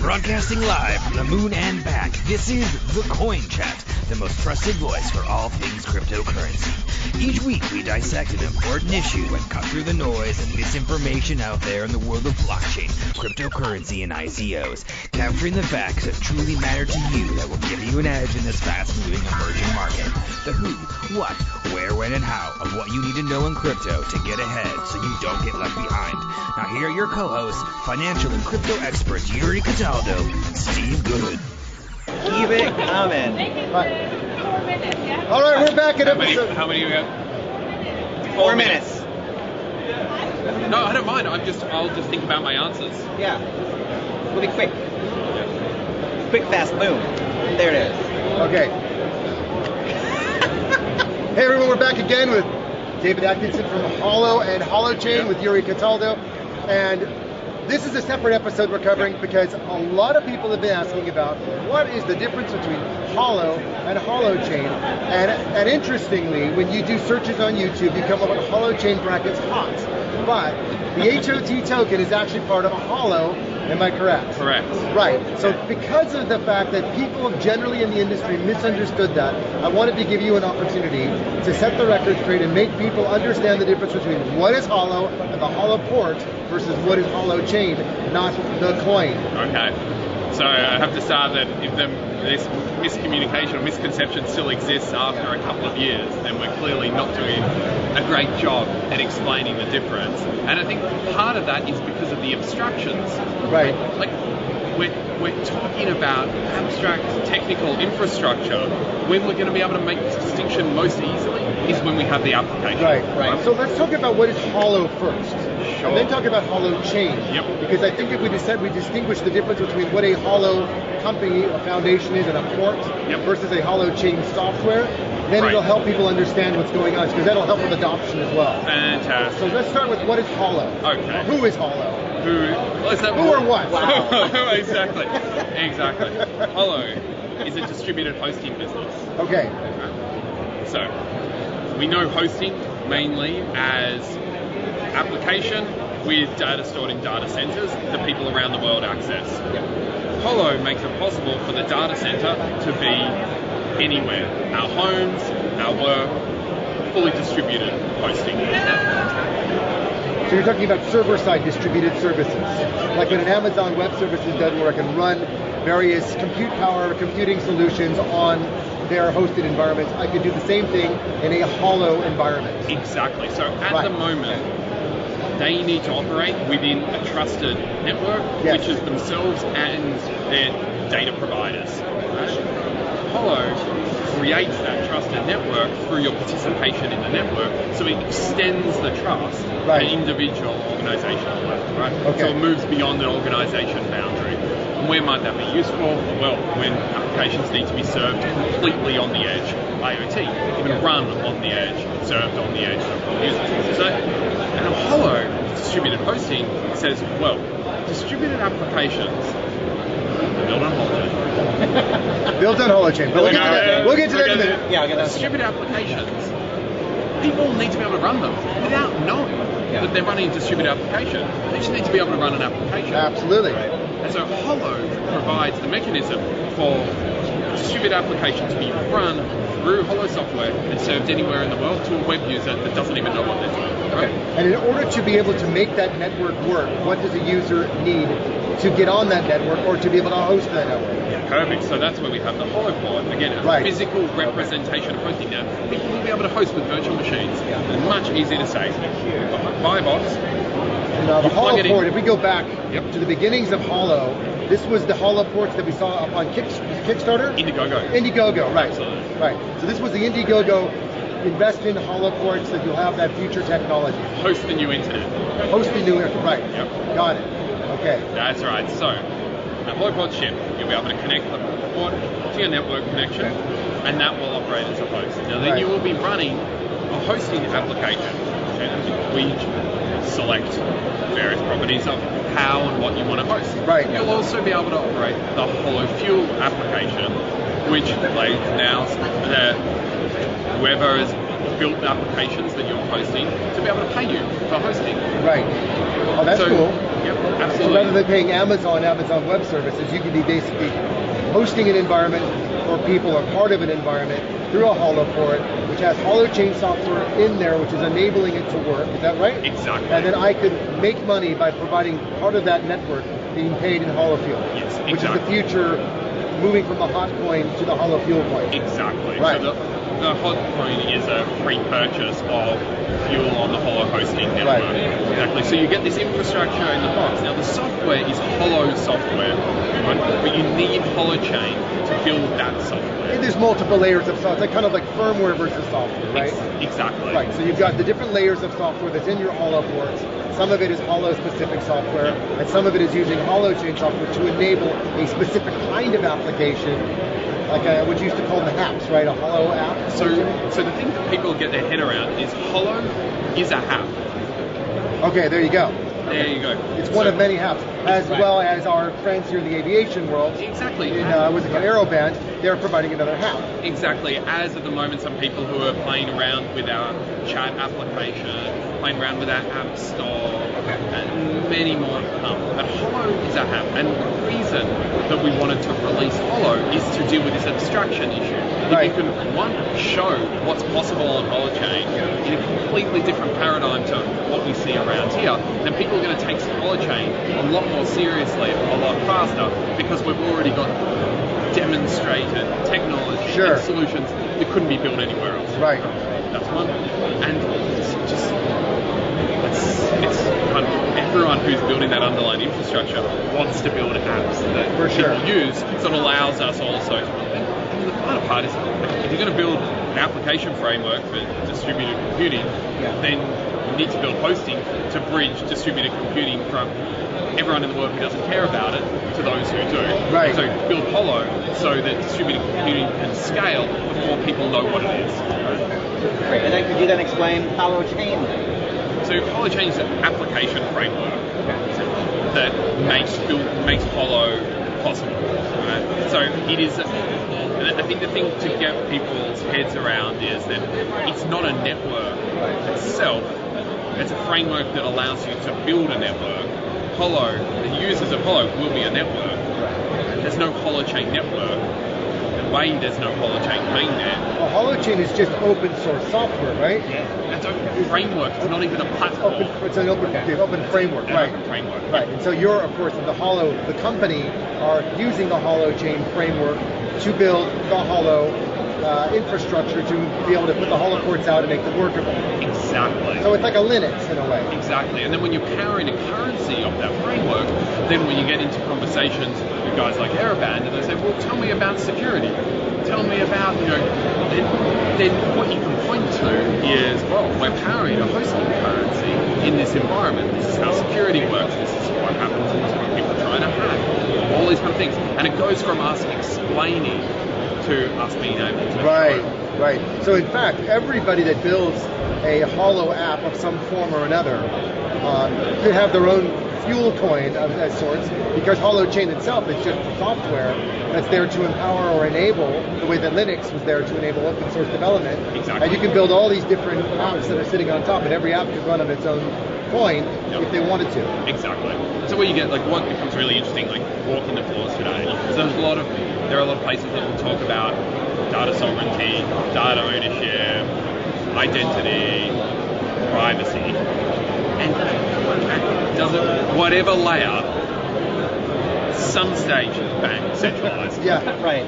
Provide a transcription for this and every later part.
Broadcasting live from the moon and back, this is The Coin Chat, the most trusted voice for all things cryptocurrency. Each week we dissect an important issue and cut through the noise and misinformation out there in the world of blockchain, cryptocurrency, and ICOs, capturing the facts that truly matter to you that will give you an edge in this fast-moving emerging market. The who, what, where, when, and how of what you need to know in crypto to get ahead so you don't get left behind. Now here are your co-hosts, financial and crypto experts Yuri Cataldo, Steve Good. Keep it coming. All right, we're back at episode. How many you got? 4 minutes. No, I don't mind. I'll just think about my answers. Yeah. We'll be quick. Quick, fast, boom. There it is. Okay. Hey everyone, we're back again with David Atkinson from Holo and Holochain with Yuri Cataldo. And this is a separate episode we're covering because a lot of people have been asking about what is the difference between Holo and Holochain. And interestingly, when you do searches on YouTube, you come up with Holochain brackets hot. But the HOT token is actually part of a Holo. Am I correct? Correct. Right. So because of the fact that people generally in the industry misunderstood that, I wanted to give you an opportunity to set the record straight and make people understand the difference between what is Holo and the HoloPort versus what is Holochain, not the coin. Okay. So I have to start that if this miscommunication or misconception still exists after a couple of years, then we're clearly not doing a great job at explaining the difference. And I think part of that is because of the abstractions. Right. Like we're talking about abstract technical infrastructure. When we're going to be able to make this distinction most easily is when we have the application. Right. So let's talk about what is Holo first. Sure. And then talk about Holochain. Yep. Because I think if we distinguish the difference between what a Holo company, a foundation is, and a port versus a Holochain software, then it'll help people understand what's going on, because that'll help with adoption as well. Fantastic. So let's start with what is Holo. Okay. Who is Holo? Who or what? Wow. Exactly. Holo is a distributed hosting business. Okay. So we know hosting mainly as application with data stored in data centers that people around the world access. Holo makes it possible for the data center to be anywhere. Our homes, our work, fully distributed hosting. So you're talking about server-side distributed services. Like when an Amazon Web Services does work and run various compute power computing solutions on their hosted environments, I could do the same thing in a Holo environment. Exactly. So at the moment, they need to operate within a trusted network, which is themselves and their data providers. Right? Holo creates that trusted network through your participation in the network, so it extends the trust at individual organizational level, right? Okay. So it moves beyond an organization boundary. And where might that be useful? Well, when applications need to be served completely on the edge, IoT, even run on the edge, served on the edge for users. So, and Holo, distributed hosting, says, well, distributed applications built on Holochain. Built on Holochain. But we'll get to that in a minute. Yeah, I'll get that. Distributed applications, people need to be able to run them without knowing that they're running a distributed application. They just need to be able to run an application. Absolutely. And so Holo provides the mechanism for distributed application to be run through Holo software and served anywhere in the world to a web user that doesn't even know what they're doing. Right? And in order to be able to make that network work, what does a user need to get on that network or to be able to host that network? Perfect. So that's where we have the HoloPort. Again, a physical representation of hosting now. People will be able to host with virtual machines. It's much easier to say. We've got a buy box. Now the HoloPort, if we go back to the beginnings of Holo, this was the HoloPorts that we saw up on Kickstarter? Indiegogo, right. Absolutely. Right. So this was the Indiegogo invest in HoloPorts that you'll have that future technology. Host the new internet. Host the new internet, right. Yep. Got it. Okay. That's right. So, a HoloPort chip, you'll be able to connect the port to your network connection, and that will operate as a host. Now then you will be running a hosting application. We select various properties of how and what you want to host. Right. You'll also be able to operate the HoloFuel application, which allows whoever is built applications that you're hosting to be able to pay you for hosting. Right. Oh, that's cool. Yep, So absolutely. rather than paying Amazon Web Services, you can be basically hosting an environment or people are part of an environment through a HoloPort, which has Holochain software in there, which is enabling it to work. Is that right? Exactly. And then I could make money by providing part of that network being paid in HoloFuel. Yes, exactly. Which is the future, moving from the hot coin to the HoloFuel coin. Exactly. Right. So the hot coin is a free purchase of fuel on the Holo hosting network. Right. Exactly. So you get this infrastructure in the box. Now the software is Holo software, right? But you need Holochain to build that software. And there's multiple layers of software. It's like kind of like firmware versus software, right? Exactly. Right. So you've got the different layers of software that's in your HoloPorts. Some of it is Holo-specific software, and some of it is using Holochain software to enable a specific kind of application, like what you used to call the apps, right? A Holo app. So the thing that people get their head around is Holo is a HAP. Okay, there you go. There you go. It's one of many apps, as well as our friends here in the aviation world. Exactly. In was it Aeroband? They're providing another app. Exactly. As at the moment, some people who are playing around with our chat application, playing around with our app store, and many more to come. But Holo is a app, and the reason that we wanted to release Holo is to deal with this abstraction issue. Right. If you can, one, show what's possible on Holochain in a completely different paradigm to what we see around here, then people are going to take Holochain a lot more seriously, a lot faster, because we've already got demonstrated technology and solutions that couldn't be built anywhere else. Right. That's one. And it's kind of everyone who's building that underlying infrastructure wants to build apps that people use, so it allows us also to. And the final part is, if you're going to build an application framework for distributed computing, then you need to build hosting to bridge distributed computing from everyone in the world who doesn't care about it to those who do. Right. So build Holo so that distributed computing can scale before people know what it is. Great. And then could you then explain Holochain? So Holochain is an application framework that makes Holo possible. Right? So it is. I think the thing to get people's heads around is that it's not a network itself. It's a framework that allows you to build a network. Holo, the users of Holo will be a network. There's no Holochain network. The way there's no Holochain mainnet. Well, Holochain is just open source software, right? Yeah. It's open framework. It's not even a platform. It's an open framework, right? Open framework. Right. And so you're, of course, the company are using the Holochain framework to build the Holo infrastructure to be able to put the HoloPorts out and make them workable. Exactly. So it's like a Linux in a way. Exactly. And then when you're powering a currency of that framework, then when you get into conversations with guys like Aeroband, and they say, well, tell me about security. Tell me about, then what you can point to is, well, we're powering a hosting currency in this environment. This is how security works. This is what happens when people try to hack. All these kind of things. And it goes from us explaining to us being able to Right. So in fact, everybody that builds a Holo app of some form or another could have their own fuel coin of sorts, because Holochain itself is just software that's there to empower or enable the way that Linux was there to enable open source development. Exactly. And you can build all these different apps that are sitting on top, and every app could run on its own coin if they wanted to. Exactly. So where you get, what becomes really interesting, walking the floors today, is there are a lot of places that will talk about data sovereignty, data ownership, identity, privacy, and does it, whatever layer, some stage, bang, centralized. Yeah, right.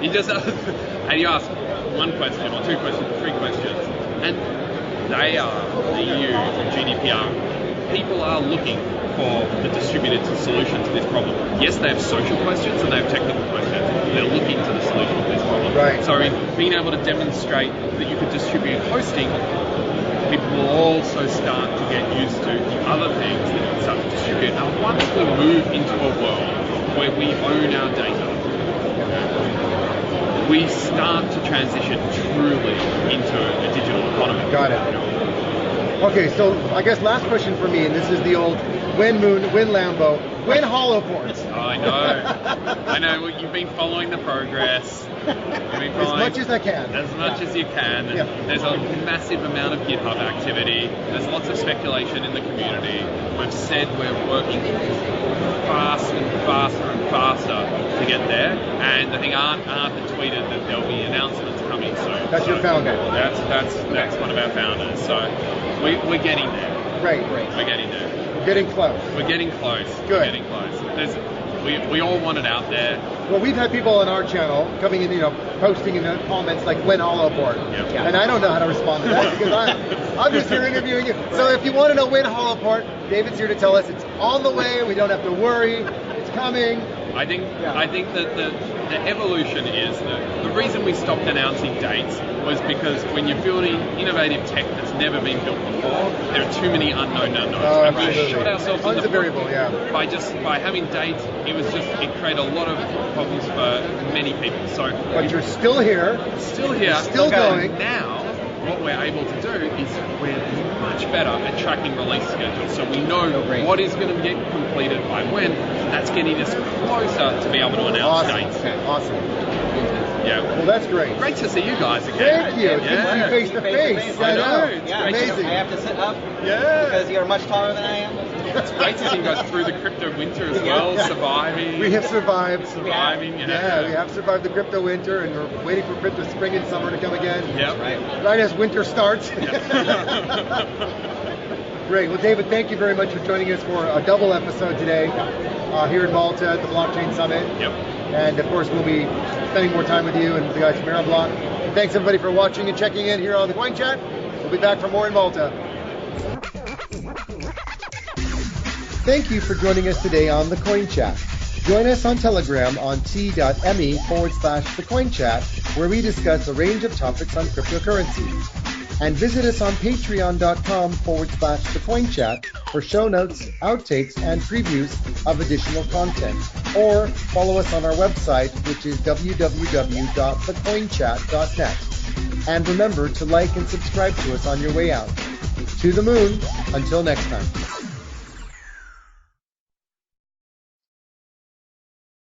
You just and you ask one question or two questions or three questions, and they are the EU, GDPR. People are looking for the distributed solution to this problem. Yes, they have social questions and they have technical questions. They're looking to the solution to this problem. Right. So in being able to demonstrate that you could distribute hosting, people will also start to get used to the other things that you can start to distribute. Now, once we move into a world where we own our data, we start to transition truly into a digital economy. Got it. Okay, so I guess last question for me, and this is the old when Moon, when Lambo, when HoloPorts. I know. Well, you've been following the progress. As much as I can. As much as you can. Yeah. There's a massive amount of GitHub activity. There's lots of speculation in the community. We've said we're working faster and faster to get there. And I think Art had tweeted that there'll be announcements coming soon. That's your founder. That's one of our founders. So we're getting there. Great. We're getting there. We're getting close. We're getting close. Good. We're getting close. We all want it out there. Well, we've had people on our channel coming in, posting in the comments like, when HoloPort? Yep. And I don't know how to respond to that because I'm just here interviewing you. So if you want to know when HoloPort, David's here to tell us it's on the way. We don't have to worry. It's coming. I think that the evolution is the reason we stopped announcing dates was because when you're building innovative tech that's never been built before, there are too many unknown unknowns. Oh, and we absolutely. shot ourselves Tons in the of variable, yeah. by having dates. It created a lot of problems for many people. So But you're still here. still here, Still going. Now, what we're able to do is we're much better at tracking release schedules. So we know what is going to get completed by when. That's getting us closer to be able to announce dates. Awesome. Yeah. Well, that's great. Great to see you guys again. Thank you. It's good to see you face to face. I know. It's Yeah, amazing. I have to sit up Yeah. because you're much taller than I am. It's great to see you guys through the crypto winter as well, surviving. We have survived. Surviving, Yeah, we have survived the crypto winter, and we're waiting for crypto spring and summer to come again. Yep. Right as winter starts. Great. Well, David, thank you very much for joining us for a double episode today here in Malta at the Blockchain Summit. Yep. And of course, we'll be spending more time with you and the guys from Aeroblock. Thanks everybody for watching and checking in here on the Coin Chat. We'll be back for more in Malta. Thank you for joining us today on the Coin Chat. Join us on Telegram on t.me/thecoinchat, where we discuss a range of topics on cryptocurrency. And visit us on patreon.com/thecoinchat for show notes, outtakes, and previews of additional content. Or follow us on our website, which is www.thecoinchat.net. And remember to like and subscribe to us on your way out. To the moon, until next time.